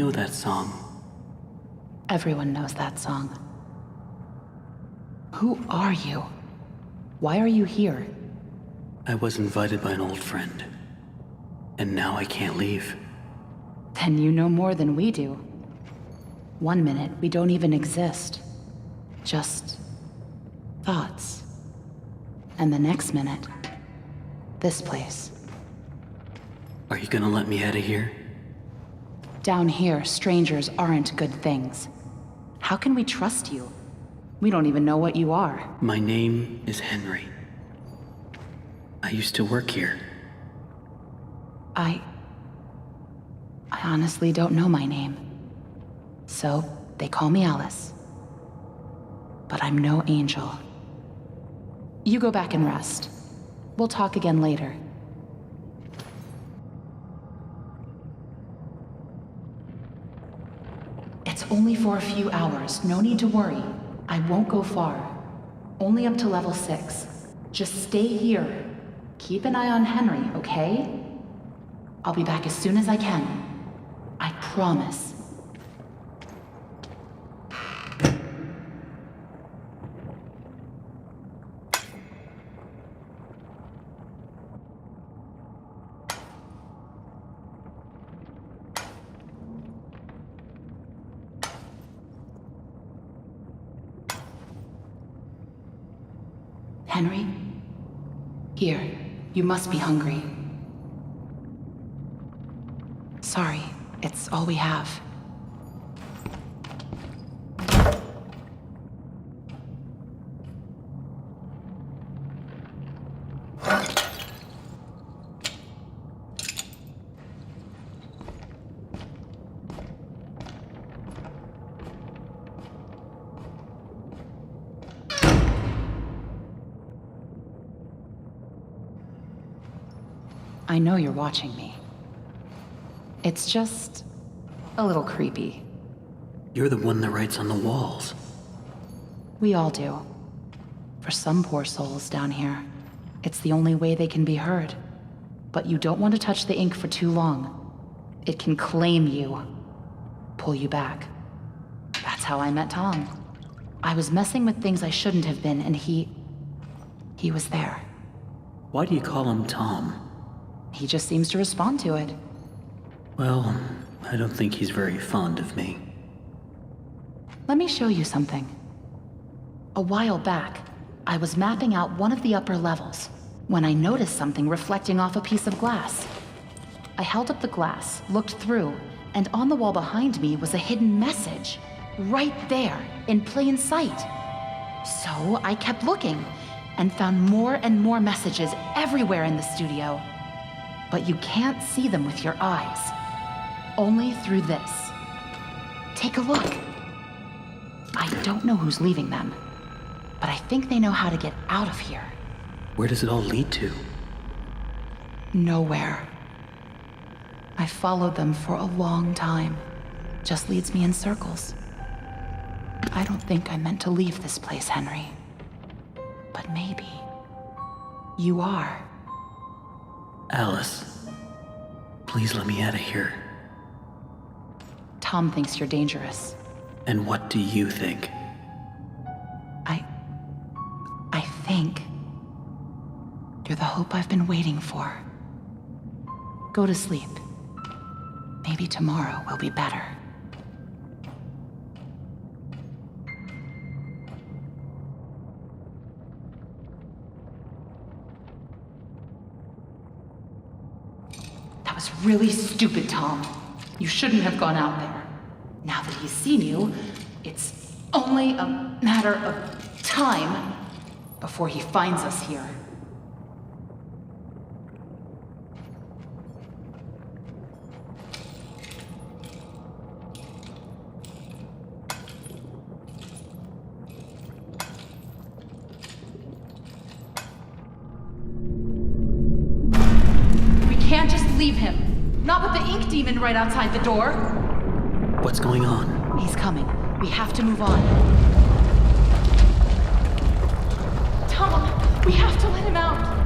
know that song. Everyone knows that song. Who are you? Why are you here? I was invited by an old friend. And now I can't leave. Then you know more than we do. 1 minute, we don't even exist. Just thoughts. And the next minute, this place. Are you gonna let me out of here? Down here, strangers aren't good things. How can we trust you? We don't even know what you are. My name is Henry. I used to work here. I honestly don't know my name. So, they call me Alice. But I'm no angel. You go back and rest. We'll talk again later. It's only for a few hours. No need to worry. I won't go far. Only up to level 6. Just stay here. Keep an eye on Henry, okay? I'll be back as soon as I can. I promise. Henry? Here, you must be hungry. Sorry, it's all we have. I know you're watching me. It's just a little creepy. You're the one that writes on the walls. We all do. For some poor souls down here, it's the only way they can be heard. But you don't want to touch the ink for too long. It can claim you, pull you back. That's how I met Tom. I was messing with things I shouldn't have been, and he was there. Why do you call him Tom? He just seems to respond to it. Well, I don't think he's very fond of me. Let me show you something. A while back, I was mapping out one of the upper levels when I noticed something reflecting off a piece of glass. I held up the glass, looked through, and on the wall behind me was a hidden message. Right there, in plain sight. So I kept looking and found more and more messages everywhere in the studio. But you can't see them with your eyes. Only through this. Take a look. I don't know who's leaving them, but I think they know how to get out of here. Where does it all lead to? Nowhere. I followed them for a long time. Just leads me in circles. I don't think I meant to leave this place, Henry. But maybe you are. Alice, please let me out of here. Tom thinks you're dangerous. And what do you think? I think you're the hope I've been waiting for. Go to sleep. Maybe tomorrow will be better. That was really stupid, Tom. You shouldn't have gone out there. Now that he's seen you, it's only a matter of time before he finds us here. We can't just leave him. Not with the ink demon right outside the door. What's going on? He's coming. We have to move on. Tom, we have to let him out.